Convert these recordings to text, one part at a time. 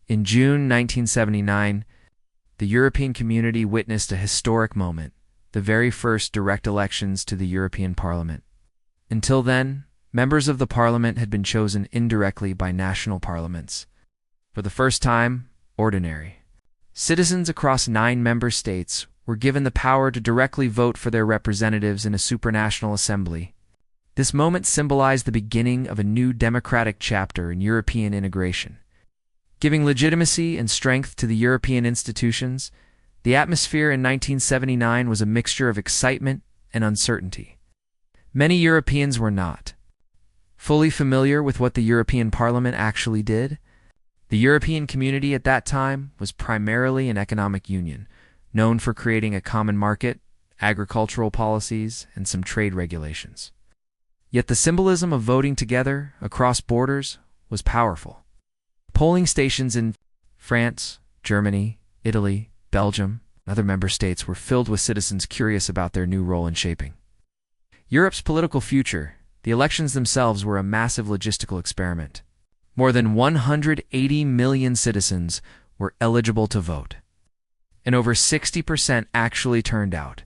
In June 1979, the European community witnessed a historic moment, the very first direct elections to the European Parliament. Until then, members of the Parliament had been chosen indirectly by national parliaments. For the first time, ordinary citizens across 9 member states were given the power to directly vote for their representatives in a supranational assembly. This moment symbolized the beginning of a new democratic chapter in European integration. Giving legitimacy and strength to the European institutions, the atmosphere in 1979 was a mixture of excitement and uncertainty. Many Europeans were not fully familiar with what the European Parliament actually did. The European community at that time was primarily an economic union, known for creating a common market, agricultural policies, and some trade regulations. Yet the symbolism of voting together across borders was powerful. Polling stations in France, Germany, Italy, Belgium, and other member states were filled with citizens curious about their new role in shaping Europe's political future. The elections themselves were a massive logistical experiment. More than 180 million citizens were eligible to vote, and over 60% actually turned out,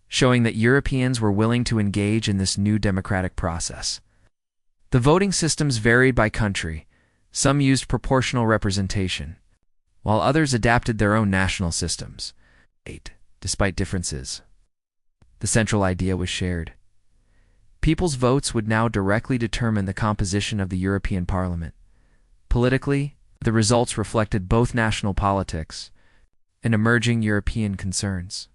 showing that Europeans were willing to engage in this new democratic process. The voting systems varied by country. Some used proportional representation, while others adapted their own national systems. Despite differences, the central idea was shared. People's votes would now directly determine the composition of the European Parliament. Politically, the results reflected both national politics and emerging European concerns.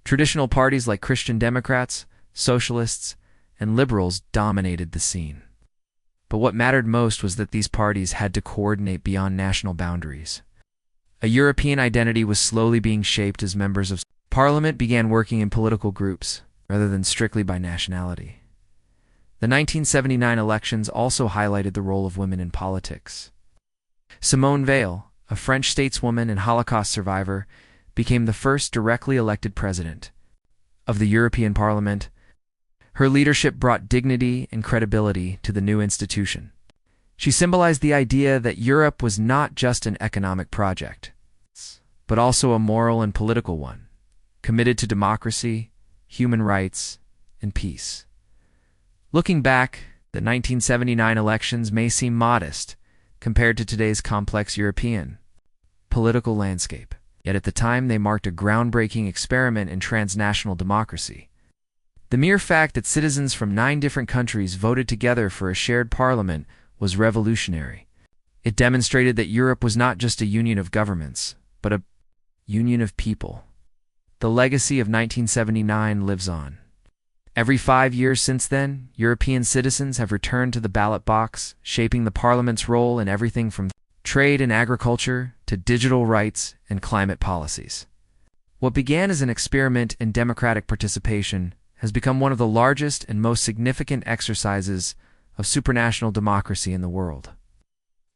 Traditional parties like Christian Democrats, Socialists, and Liberals dominated the scene. But what mattered most was that these parties had to coordinate beyond national boundaries. A European identity was slowly being shaped as members of Parliament began working in political groups, rather than strictly by nationality. The 1979 elections also highlighted the role of women in politics. Simone Veil, a French stateswoman and Holocaust survivor, became the first directly elected president of the European Parliament. Her leadership brought dignity and credibility to the new institution. She symbolized the idea that Europe was not just an economic project, but also a moral and political one, committed to democracy, human rights, and peace. Looking back, the 1979 elections may seem modest compared to today's complex European political landscape. Yet at the time they marked a groundbreaking experiment in transnational democracy. The mere fact that citizens from 9 different countries voted together for a shared parliament was revolutionary. It demonstrated that Europe was not just a union of governments, but a union of people. The legacy of 1979 lives on. Every 5 years since then, European citizens have returned to the ballot box, shaping the parliament's role in everything from trade and agriculture to digital rights and climate policies. What began as an experiment in democratic participation has become one of the largest and most significant exercises of supranational democracy in the world.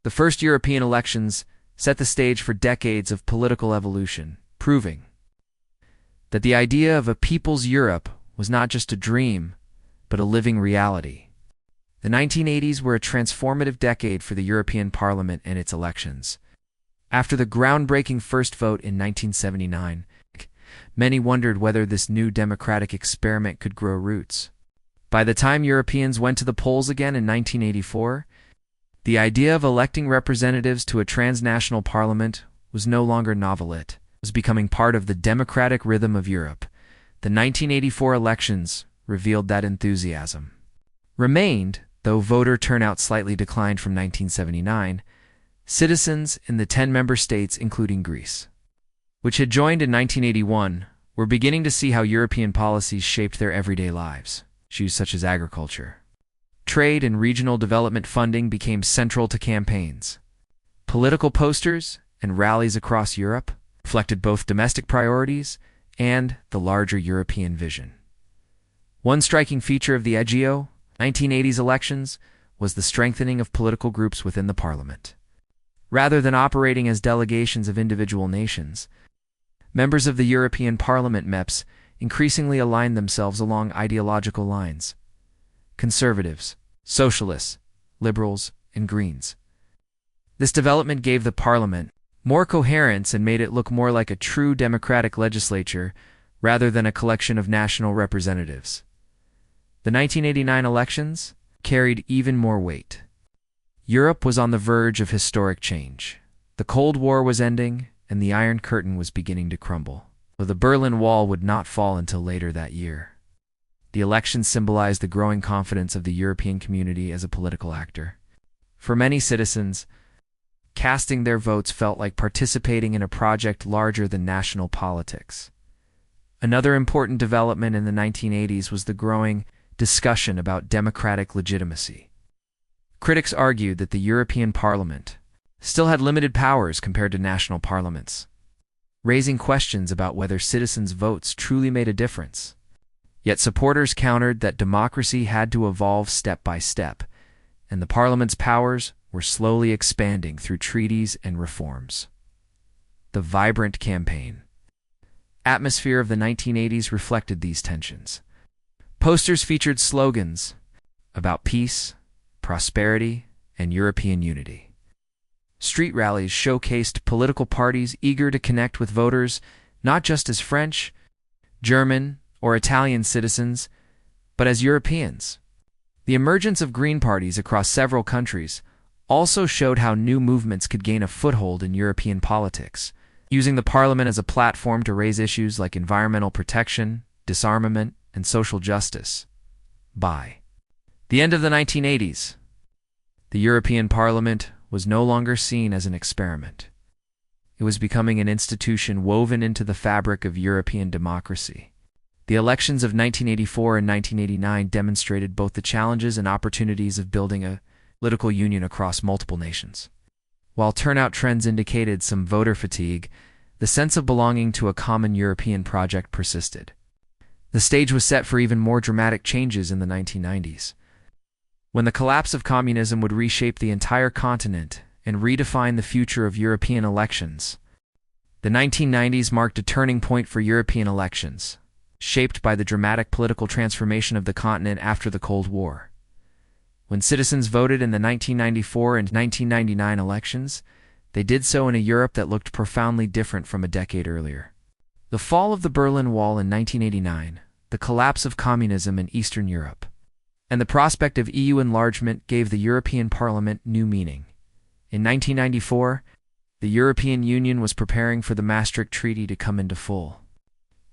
The first European elections set the stage for decades of political evolution, proving that the idea of a people's Europe was not just a dream, but a living reality. The 1980s were a transformative decade for the European Parliament and its elections. After the groundbreaking first vote in 1979, many wondered whether this new democratic experiment could grow roots. By the time Europeans went to the polls again in 1984, the idea of electing representatives to a transnational parliament was no longer novel. It was becoming part of the democratic rhythm of Europe. The 1984 elections revealed that enthusiasm remained, though voter turnout slightly declined from 1979. Citizens in the 10 member states, including Greece, which had joined in 1981, were beginning to see how European policies shaped their everyday lives. Issues such as agriculture, trade, and regional development funding became central to campaigns. Political posters and rallies across Europe reflected both domestic priorities and the larger European vision. One striking feature of the EGEO 1980s elections was the strengthening of political groups within the parliament. Rather than operating as delegations of individual nations, members of the European Parliament MEPs increasingly aligned themselves along ideological lines: conservatives, socialists, liberals, and Greens. This development gave the parliament more coherence and made it look more like a true democratic legislature rather than a collection of national representatives. The 1989 elections carried even more weight. Europe was on the verge of historic change. The Cold War was ending, and the Iron Curtain was beginning to crumble, though the Berlin Wall would not fall until later that year. The elections symbolized the growing confidence of the European community as a political actor. For many citizens, casting their votes felt like participating in a project larger than national politics. Another important development in the 1980s was the growing discussion about democratic legitimacy. Critics argued that the European Parliament still had limited powers compared to national parliaments, raising questions about whether citizens' votes truly made a difference. Yet supporters countered that democracy had to evolve step by step, and the Parliament's powers were slowly expanding through treaties and reforms. The vibrant campaign atmosphere of the 1980s reflected these tensions. Posters featured slogans about peace, prosperity, and European unity. Street rallies showcased political parties eager to connect with voters, not just as French, German, or Italian citizens, but as Europeans. The emergence of green parties across several countries also showed how new movements could gain a foothold in European politics, using the parliament as a platform to raise issues like environmental protection, disarmament, and social justice. By the end of the 1980s, the European Parliament was no longer seen as an experiment. It was becoming an institution woven into the fabric of European democracy. The elections of 1984 and 1989 demonstrated both the challenges and opportunities of building a political union across multiple nations. While turnout trends indicated some voter fatigue, the sense of belonging to a common European project persisted. The stage was set for even more dramatic changes in the 1990s, when the collapse of communism would reshape the entire continent and redefine the future of European elections. The 1990s marked a turning point for European elections, shaped by the dramatic political transformation of the continent after the Cold War. When citizens voted in the 1994 and 1999 elections, they did so in a Europe that looked profoundly different from a decade earlier. The fall of the Berlin Wall in 1989, the collapse of communism in Eastern Europe, and the prospect of EU enlargement gave the European Parliament new meaning. In 1994, the European Union was preparing for the Maastricht Treaty to come into full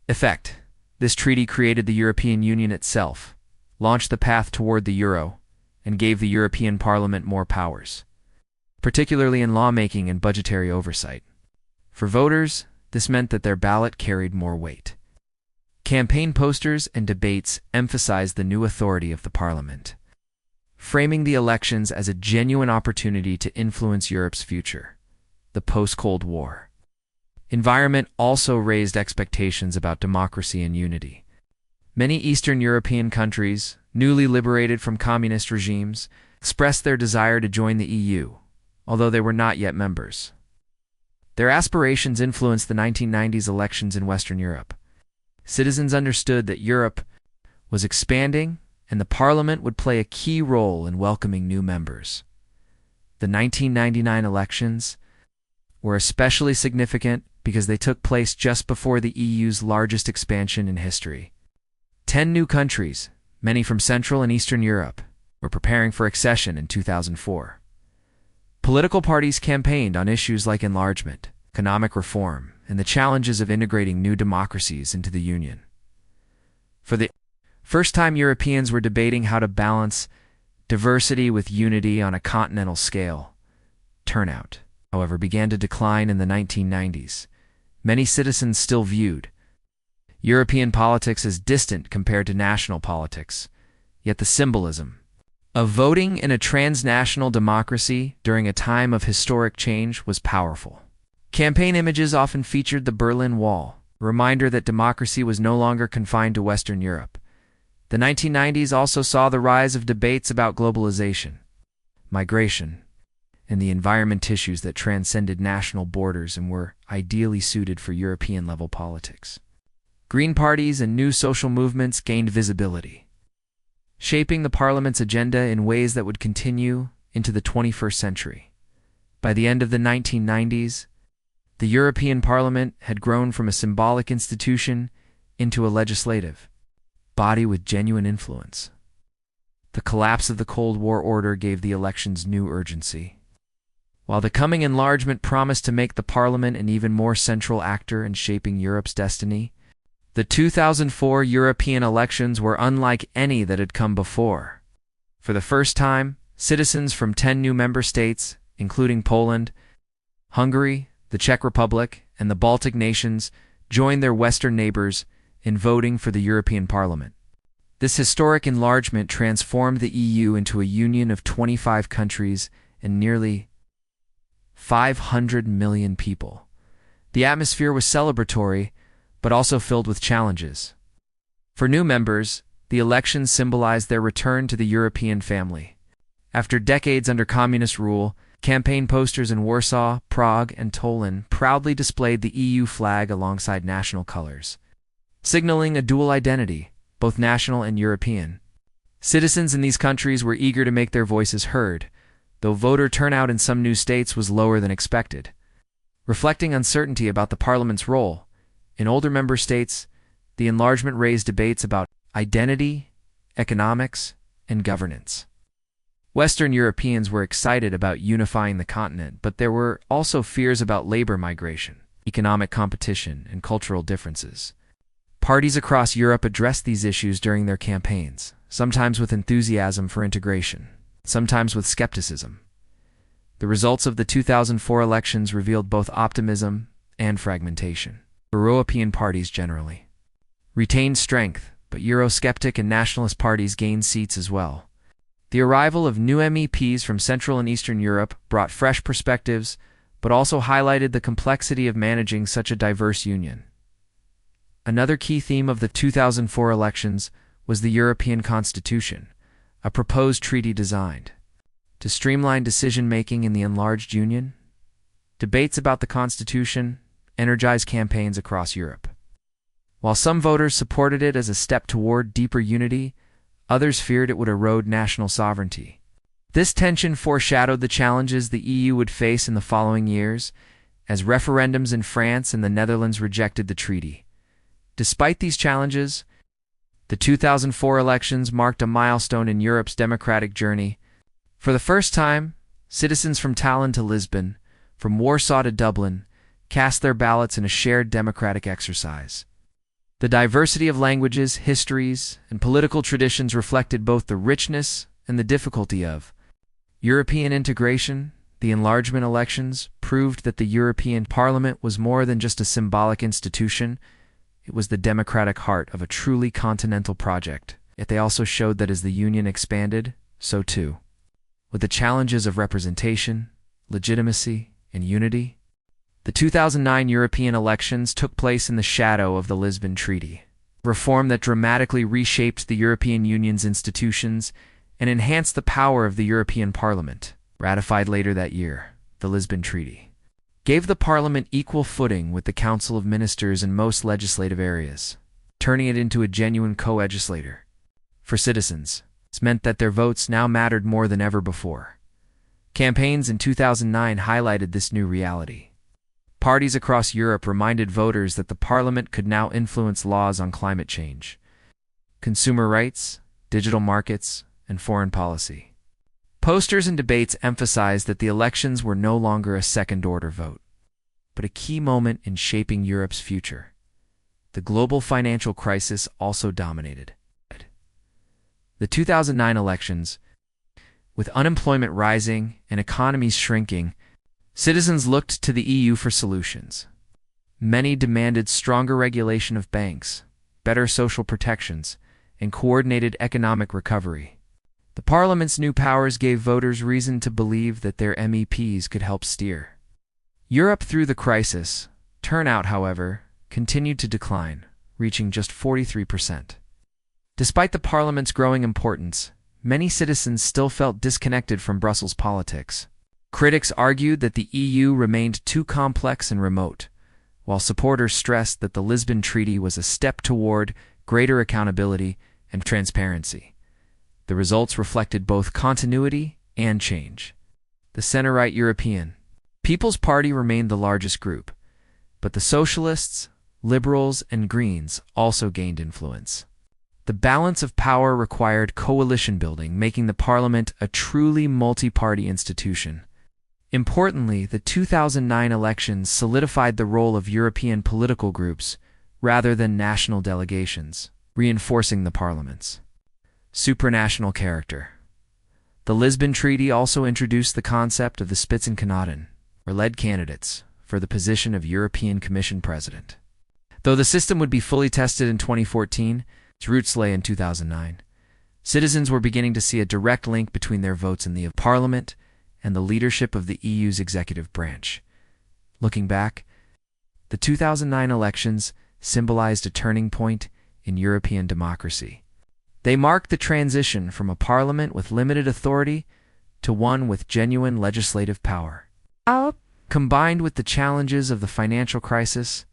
effect. This treaty created the European Union itself, launched the path toward the euro, and gave the European Parliament more powers, particularly in lawmaking and budgetary oversight. For voters, this meant that their ballot carried more weight. Campaign posters and debates emphasized the new authority of the Parliament, framing the elections as a genuine opportunity to influence Europe's future. The post-Cold War environment also raised expectations about democracy and unity. Many Eastern European countries, newly liberated from communist regimes, expressed their desire to join the EU, although they were not yet members. Their aspirations influenced the 1990s elections in Western Europe. Citizens understood that Europe was expanding and the Parliament would play a key role in welcoming new members. The 1999 elections were especially significant because they took place just before the EU's largest expansion in history. 10 new countries, many from Central and Eastern Europe, were preparing for accession in 2004. Political parties campaigned on issues like enlargement, economic reform, and the challenges of integrating new democracies into the Union. For the first time, Europeans were debating how to balance diversity with unity on a continental scale. Turnout, however, began to decline in the 1990s. Many citizens still viewed European politics as distant compared to national politics, yet the symbolism of voting in a transnational democracy during a time of historic change was powerful. Campaign images often featured the Berlin Wall, a reminder that democracy was no longer confined to Western Europe. The 1990s also saw the rise of debates about globalization, migration, and the environment issues that transcended national borders and were ideally suited for European-level politics. Green parties and new social movements gained visibility, shaping the Parliament's agenda in ways that would continue into the 21st century. By the end of the 1990s, The European Parliament had grown from a symbolic institution into a legislative body with genuine influence. The collapse of the Cold War order gave the elections new urgency. While the coming enlargement promised to make the Parliament an even more central actor in shaping Europe's destiny, the 2004 European elections were unlike any that had come before. For the first time, citizens from 10 new member states, including Poland, Hungary, the Czech Republic, and the Baltic nations, joined their Western neighbors in voting for the European Parliament. This historic enlargement transformed the EU into a union of 25 countries and nearly 500 million people. The atmosphere was celebratory, but also filled with challenges. For new members, the elections symbolized their return to the European family. After decades under communist rule, campaign posters in Warsaw, Prague, and Tallinn proudly displayed the EU flag alongside national colors, signaling a dual identity, both national and European. Citizens in these countries were eager to make their voices heard, though voter turnout in some new states was lower than expected. Reflecting uncertainty about the Parliament's role, in older member states, the enlargement raised debates about identity, economics, and governance. Western Europeans were excited about unifying the continent, but there were also fears about labor migration, economic competition, and cultural differences. Parties across Europe addressed these issues during their campaigns, sometimes with enthusiasm for integration, sometimes with skepticism. The results of the 2004 elections revealed both optimism and fragmentation. European parties generally retained strength, but Eurosceptic and nationalist parties gained seats as well. The arrival of new MEPs from Central and Eastern Europe brought fresh perspectives, but also highlighted the complexity of managing such a diverse union. Another key theme of the 2004 elections was the European Constitution, a proposed treaty designed to streamline decision-making in the enlarged union. Debates about the Constitution energized campaigns across Europe. While some voters supported it as a step toward deeper unity, others feared it would erode national sovereignty. This tension foreshadowed the challenges the EU would face in the following years, as referendums in France and the Netherlands rejected the treaty. Despite these challenges, the 2004 elections marked a milestone in Europe's democratic journey. For the first time, citizens from Tallinn to Lisbon, from Warsaw to Dublin, cast their ballots in a shared democratic exercise. The diversity of languages, histories, and political traditions reflected both the richness and the difficulty of European integration. The enlargement elections proved that the European Parliament was more than just a symbolic institution. It was the democratic heart of a truly continental project. Yet they also showed that as the Union expanded, so too, with the challenges of representation, legitimacy, and unity. The 2009 European elections took place in the shadow of the Lisbon Treaty, reform that dramatically reshaped the European Union's institutions and enhanced the power of the European Parliament. Ratified later that year, the Lisbon Treaty gave the Parliament equal footing with the Council of Ministers in most legislative areas, turning it into a genuine co-legislator. For citizens, this meant that their votes now mattered more than ever before. Campaigns in 2009 highlighted this new reality. Parties across Europe reminded voters that the Parliament could now influence laws on climate change, consumer rights, digital markets, and foreign policy. Posters and debates emphasized that the elections were no longer a second-order vote, but a key moment in shaping Europe's future. The global financial crisis also dominated the 2009 elections. With unemployment rising and economies shrinking, citizens looked to the EU for solutions. Many demanded stronger regulation of banks, better social protections, and coordinated economic recovery. The Parliament's new powers gave voters reason to believe that their MEPs could help steer Europe through the crisis. Turnout, however, continued to decline, reaching just 43%. Despite the Parliament's growing importance, many citizens still felt disconnected from Brussels politics. Critics argued that the EU remained too complex and remote, while supporters stressed that the Lisbon Treaty was a step toward greater accountability and transparency. The results reflected both continuity and change. The center-right European People's Party remained the largest group, But the socialists, liberals, and Greens also gained influence. The balance of power required coalition building, making the parliament a truly multi-party institution. Importantly, the 2009 elections solidified the role of European political groups rather than national delegations, reinforcing the parliament's supranational character. The Lisbon Treaty also introduced the concept of the Spitzenkandidaten, or lead candidates, for the position of European Commission President. Though the system would be fully tested in 2014, its roots lay in 2009. Citizens were beginning to see a direct link between their votes in the Parliament and the leadership of the EU's executive branch. Looking back, the 2009 elections symbolized a turning point in European democracy. They marked the transition from a parliament with limited authority to one with genuine legislative power. Combined with the challenges of the financial crisis,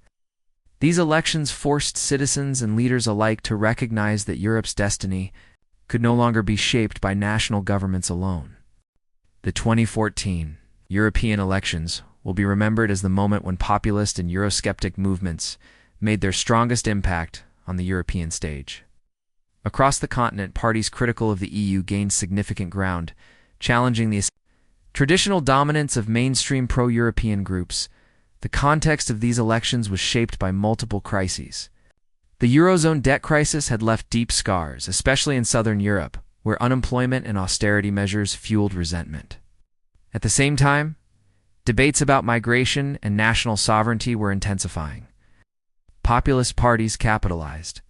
these elections forced citizens and leaders alike to recognize that Europe's destiny could no longer be shaped by national governments alone. The 2014 European elections will be remembered as the moment when populist and Eurosceptic movements made their strongest impact on the European stage. Across the continent, parties critical of the EU gained significant ground, challenging the traditional dominance of mainstream pro-European groups. The context of these elections was shaped by multiple crises. The Eurozone debt crisis had left deep scars, especially in southern Europe, where unemployment and austerity measures fueled resentment. At the same time, debates about migration and national sovereignty were intensifying. Populist parties capitalized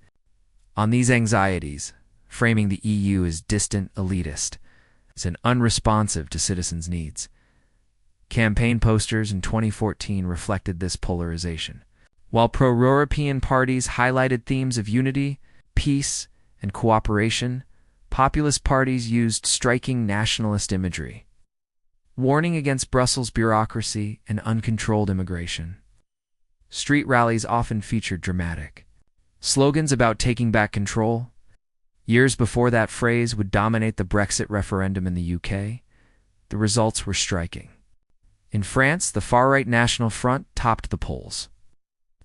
on these anxieties, framing the EU as distant, elitist, and unresponsive to citizens' needs. Campaign posters in 2014 reflected this polarization. While pro-European parties highlighted themes of unity, peace, and cooperation, populist parties used striking nationalist imagery, warning against Brussels bureaucracy and uncontrolled immigration. Street rallies often featured dramatic slogans about taking back control. Years before that phrase would dominate the Brexit referendum in the UK, the results were striking. In France, the far-right National Front topped the polls.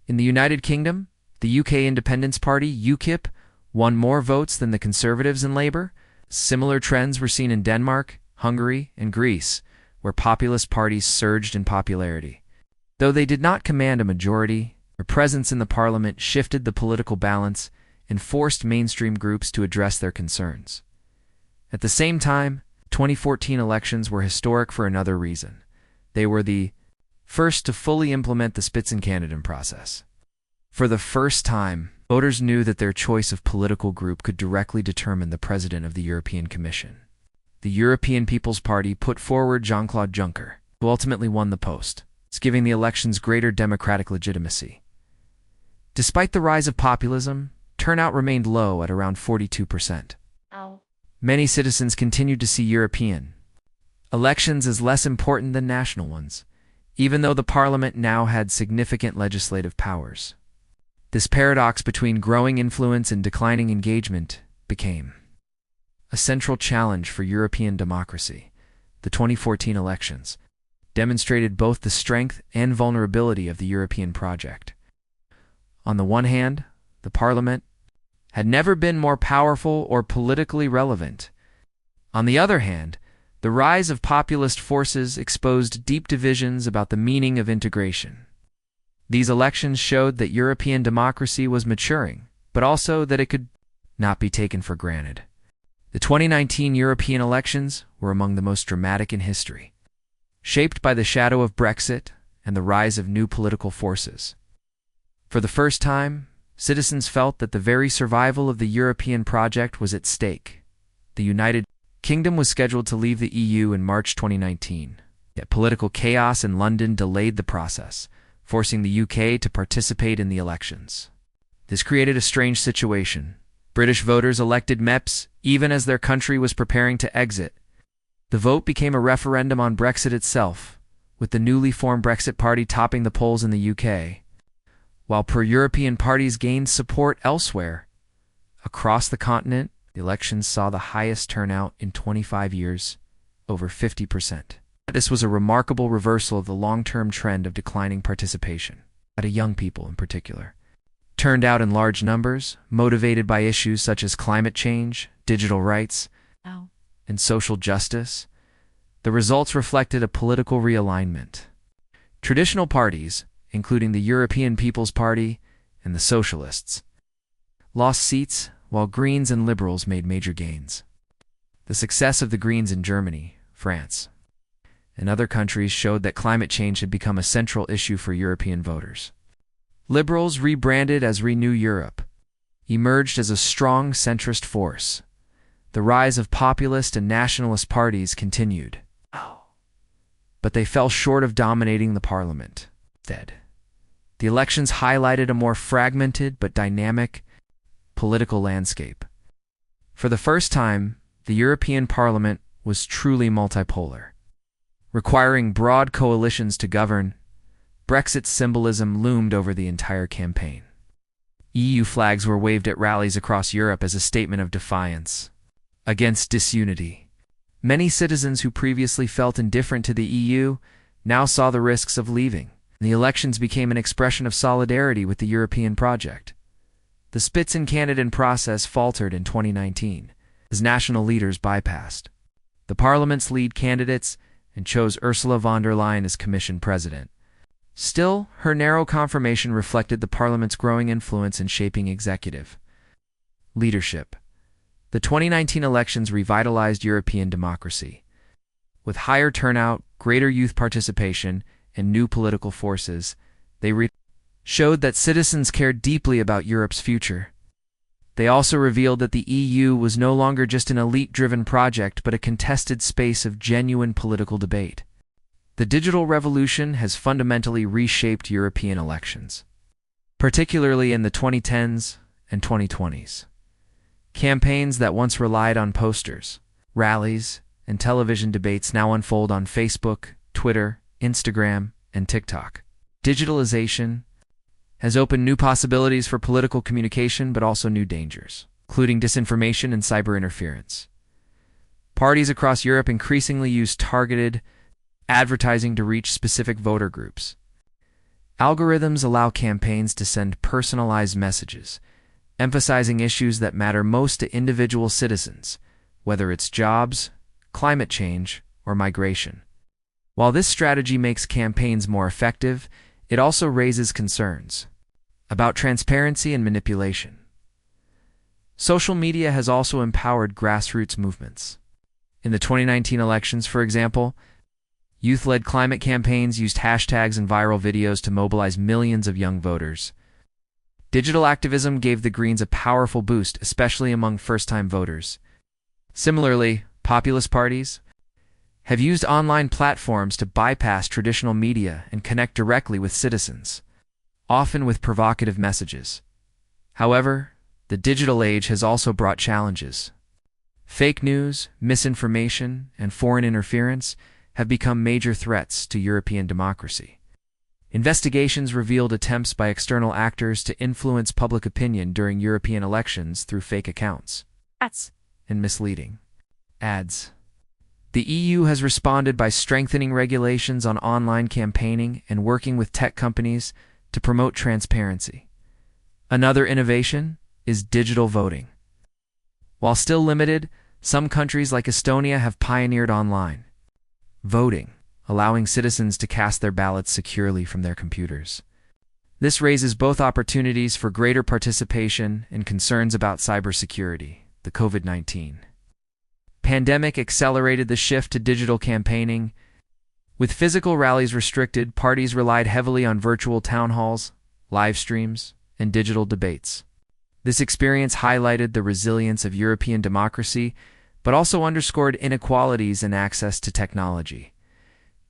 In the United Kingdom, the UK Independence Party, UKIP, won more votes than the Conservatives and Labour. Similar trends were seen in Denmark, Hungary, and Greece, where populist parties surged in popularity. Though they did not command a majority, their presence in the parliament shifted the political balance and forced mainstream groups to address their concerns. At the same time, 2014 elections were historic for another reason. They were the first to fully implement the Spitzenkandidaten process. For the first time, voters knew that their choice of political group could directly determine the president of the European Commission. The European People's Party put forward Jean-Claude Juncker, who ultimately won the post, giving the elections greater democratic legitimacy. Despite the rise of populism, turnout remained low at around 42%. Many citizens continued to see European elections as less important than national ones, even though the parliament now had significant legislative powers. This paradox between growing influence and declining engagement became a central challenge for European democracy. The 2014 elections demonstrated both the strength and vulnerability of the European project. On the one hand, the parliament had never been more powerful or politically relevant. On the other hand, the rise of populist forces exposed deep divisions about the meaning of integration. These elections showed that European democracy was maturing, but also that it could not be taken for granted. The 2019 European elections were among the most dramatic in history, shaped by the shadow of Brexit and the rise of new political forces. For the first time, citizens felt that the very survival of the European project was at stake. The United Kingdom was scheduled to leave the EU in March 2019, yet political chaos in London delayed the process, forcing the UK to participate in the elections. This created a strange situation. British voters elected MEPs even as their country was preparing to exit. The vote became a referendum on Brexit itself, with the newly formed Brexit Party topping the polls in the UK. While pro-European parties gained support elsewhere, across the continent, the elections saw the highest turnout in 25 years, over 50%. This was a remarkable reversal of the long-term trend of declining participation. to young people in particular, turned out in large numbers, motivated by issues such as climate change, digital rights, and social justice. The results reflected a political realignment. Traditional parties, including the European People's Party and the Socialists, lost seats, while Greens and Liberals made major gains. The success of the Greens in Germany, France, and other countries showed that climate change had become a central issue for European voters. Liberals, rebranded as Renew Europe, emerged as a strong centrist force. The rise of populist and nationalist parties continued, but they fell short of dominating the parliament. Instead, the elections highlighted a more fragmented but dynamic political landscape. For the first time, the European Parliament was truly multipolar. Requiring broad coalitions to govern, Brexit symbolism loomed over the entire campaign. EU flags were waved at rallies across Europe as a statement of defiance against disunity. Many citizens who previously felt indifferent to the EU now saw the risks of leaving. The elections became an expression of solidarity with the European project. The Spitzenkandidaten process faltered in 2019 as national leaders bypassed the Parliament's lead candidates and chose Ursula von der Leyen as Commission President. Still, her narrow confirmation reflected the Parliament's growing influence in shaping executive leadership. The 2019 elections revitalized European democracy. With higher turnout, greater youth participation, and new political forces, they showed that citizens cared deeply about Europe's future. They also revealed that the EU was no longer just an elite-driven project but a contested space of genuine political debate. The digital revolution has fundamentally reshaped European elections, particularly in the 2010s and 2020s. Campaigns that once relied on posters, rallies, and television debates now unfold on Facebook, Twitter, Instagram, and TikTok. Digitalization has opened new possibilities for political communication, but also new dangers, including disinformation and cyber interference. Parties across Europe increasingly use targeted advertising to reach specific voter groups. Algorithms allow campaigns to send personalized messages, emphasizing issues that matter most to individual citizens, whether it's jobs, climate change, or migration. While this strategy makes campaigns more effective, it also raises concerns about transparency and manipulation. Social media has also empowered grassroots movements. In the 2019 elections, for example, youth-led climate campaigns used hashtags and viral videos to mobilize millions of young voters. Digital activism gave the Greens a powerful boost, especially among first-time voters. Similarly, populist parties have used online platforms to bypass traditional media and connect directly with citizens, often with provocative messages. However, the digital age has also brought challenges. Fake news, misinformation, and foreign interference have become major threats to European democracy. Investigations revealed attempts by external actors to influence public opinion during European elections through fake accounts and misleading ads. The EU has responded by strengthening regulations on online campaigning and working with tech companies to promote transparency. Another innovation is digital voting. While still limited, some countries like Estonia have pioneered online voting, allowing citizens to cast their ballots securely from their computers. This raises both opportunities for greater participation and concerns about cybersecurity. The COVID-19 pandemic accelerated the shift to digital campaigning. With physical rallies restricted, parties relied heavily on virtual town halls, live streams, and digital debates. This experience highlighted the resilience of European democracy, but also underscored inequalities in access to technology.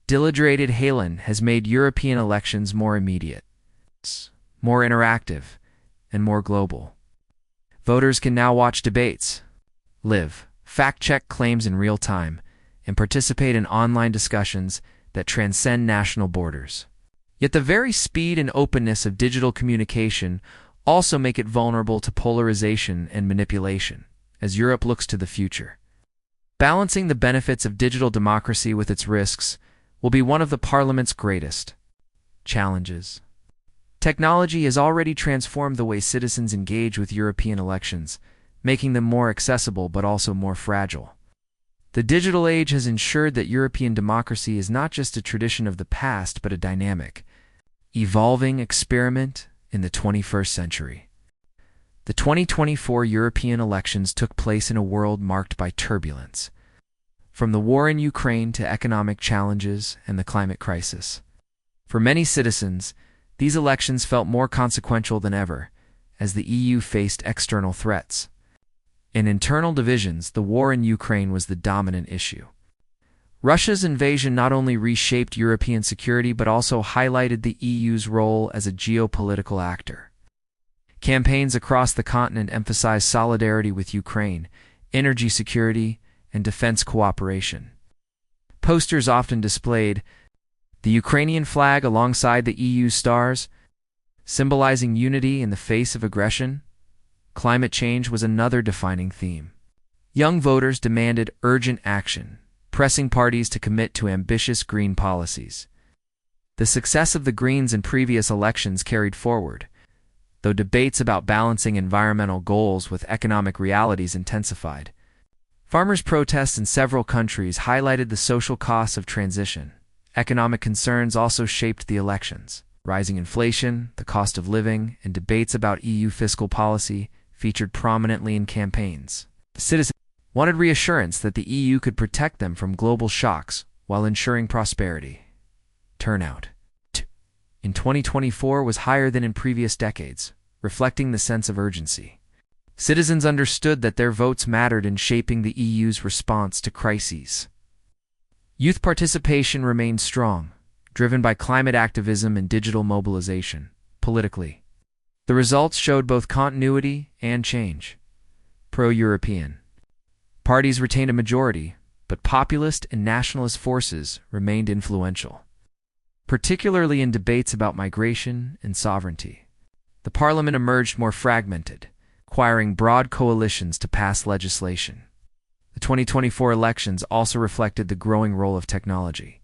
Digital Haaland has made European elections more immediate, more interactive, and more global. Voters can now watch debates, fact-check claims in real time, and participate in online discussions that transcend national borders. Yet the very speed and openness of digital communication also make it vulnerable to polarization and manipulation as Europe looks to the future. Balancing the benefits of digital democracy with its risks will be one of the Parliament's greatest challenges. Technology has already transformed the way citizens engage with European elections, making them more accessible but also more fragile. The digital age has ensured that European democracy is not just a tradition of the past but a dynamic, evolving experiment in the 21st century. The 2024 European elections took place in a world marked by turbulence, from the war in Ukraine to economic challenges and the climate crisis. For many citizens, these elections felt more consequential than ever, as the EU faced external threats. In internal divisions, the war in Ukraine was the dominant issue. Russia's invasion not only reshaped European security but also highlighted the EU's role as a geopolitical actor. Campaigns across the continent emphasized solidarity with Ukraine, energy security, and defense cooperation. Posters often displayed the Ukrainian flag alongside the EU stars, symbolizing unity in the face of aggression. Climate change was another defining theme. Young voters demanded urgent action, pressing parties to commit to ambitious green policies. The success of the Greens in previous elections carried forward, though debates about balancing environmental goals with economic realities intensified. Farmers' protests in several countries highlighted the social costs of transition. Economic concerns also shaped the elections. Rising inflation, the cost of living, and debates about EU fiscal policy featured prominently in campaigns. Citizens wanted reassurance that the EU could protect them from global shocks while ensuring prosperity. Turnout in 2024 was higher than in previous decades, reflecting the sense of urgency. Citizens understood that their votes mattered in shaping the EU's response to crises. Youth participation remained strong, driven by climate activism and digital mobilization. Politically, the results showed both continuity and change. Pro-European parties retained a majority, but populist and nationalist forces remained influential, particularly in debates about migration and sovereignty. The parliament emerged more fragmented, requiring broad coalitions to pass legislation. The 2024 elections also reflected the growing role of technology.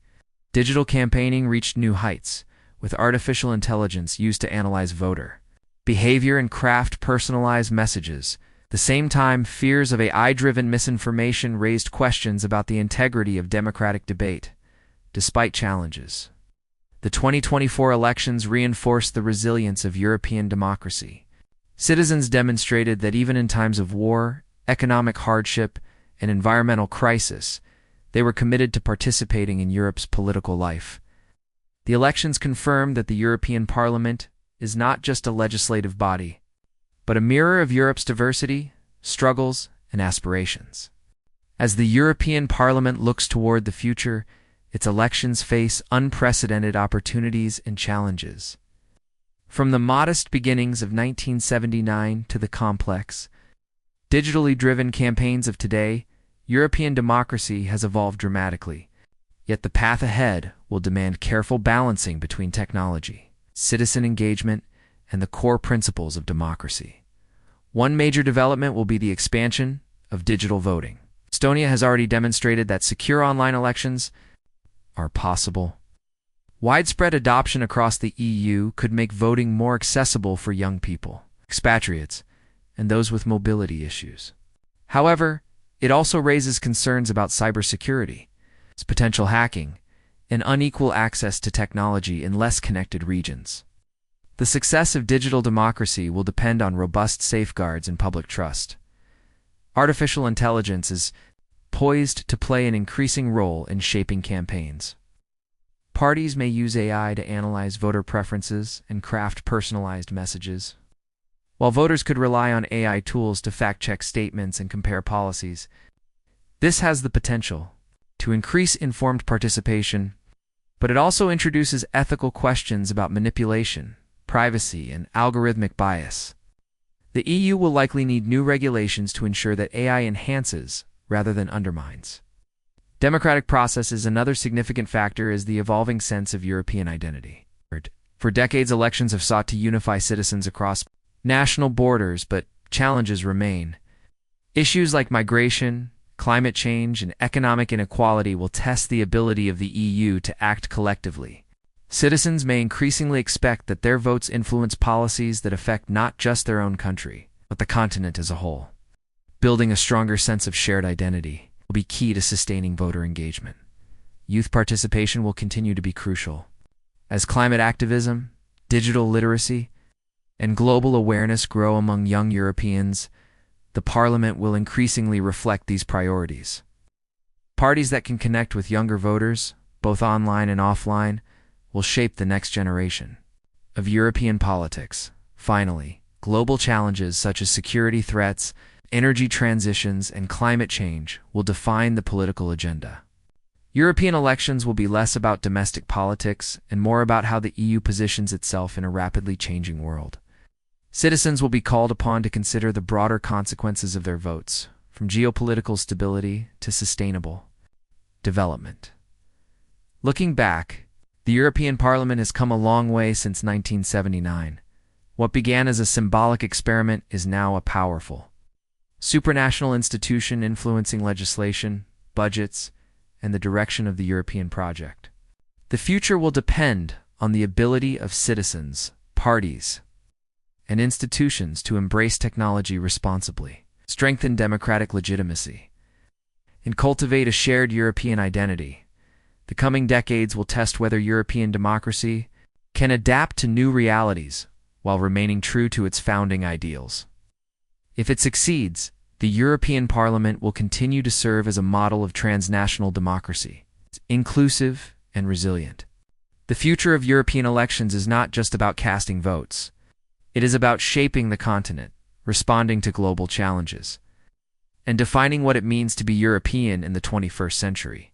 Digital campaigning reached new heights, with artificial intelligence used to analyze voter behavior and craft personalized messages. At the same time, fears of AI-driven misinformation raised questions about the integrity of democratic debate. Despite challenges, the 2024 elections reinforced the resilience of European democracy. Citizens demonstrated that even in times of war, economic hardship, and environmental crisis, they were committed to participating in Europe's political life. The elections confirmed that the European Parliament is not just a legislative body, but a mirror of Europe's diversity, struggles, and aspirations. As the European Parliament looks toward the future, its elections face unprecedented opportunities and challenges. From the modest beginnings of 1979 to the complex, digitally driven campaigns of today, European democracy has evolved dramatically. Yet the path ahead will demand careful balancing between technology, citizen engagement, and the core principles of democracy. One major development will be the expansion of digital voting. Estonia has already demonstrated that secure online elections are possible. Widespread adoption across the EU could make voting more accessible for young people, expatriates, and those with mobility issues. However, it also raises concerns about cybersecurity, potential hacking, and unequal access to technology in less connected regions. The success of digital democracy will depend on robust safeguards and public trust. Artificial intelligence is poised to play an increasing role in shaping campaigns. Parties may use AI to analyze voter preferences and craft personalized messages. While voters could rely on AI tools to fact-check statements and compare policies, this has the potential to increase informed participation, but it also introduces ethical questions about manipulation, privacy, and algorithmic bias. The EU will likely need new regulations to ensure that AI enhances rather than undermines. Democratic process is another significant factor as the evolving sense of European identity. For decades, elections have sought to unify citizens across national borders, but challenges remain. Issues like migration, climate change, and economic inequality will test the ability of the EU to act collectively. Citizens may increasingly expect that their votes influence policies that affect not just their own country, but the continent as a whole. Building a stronger sense of shared identity will be key to sustaining voter engagement. Youth participation will continue to be crucial. As climate activism, digital literacy, and global awareness grow among young Europeans, the Parliament will increasingly reflect these priorities. Parties that can connect with younger voters, both online and offline, will shape the next generation of European politics. Finally, global challenges such as security threats, energy transitions, and climate change will define the political agenda. European elections will be less about domestic politics and more about how the EU positions itself in a rapidly changing world. Citizens will be called upon to consider the broader consequences of their votes, from geopolitical stability to sustainable development. Looking back, the European Parliament has come a long way since 1979. What began as a symbolic experiment is now a powerful, supranational institution influencing legislation, budgets, and the direction of the European project. The future will depend on the ability of citizens, parties, and institutions to embrace technology responsibly, strengthen democratic legitimacy, and cultivate a shared European identity. The coming decades will test whether European democracy can adapt to new realities while remaining true to its founding ideals. If it succeeds, the European Parliament will continue to serve as a model of transnational democracy, inclusive and resilient. The future of European elections is not just about casting votes. It is about shaping the continent, responding to global challenges, and defining what it means to be European in the 21st century.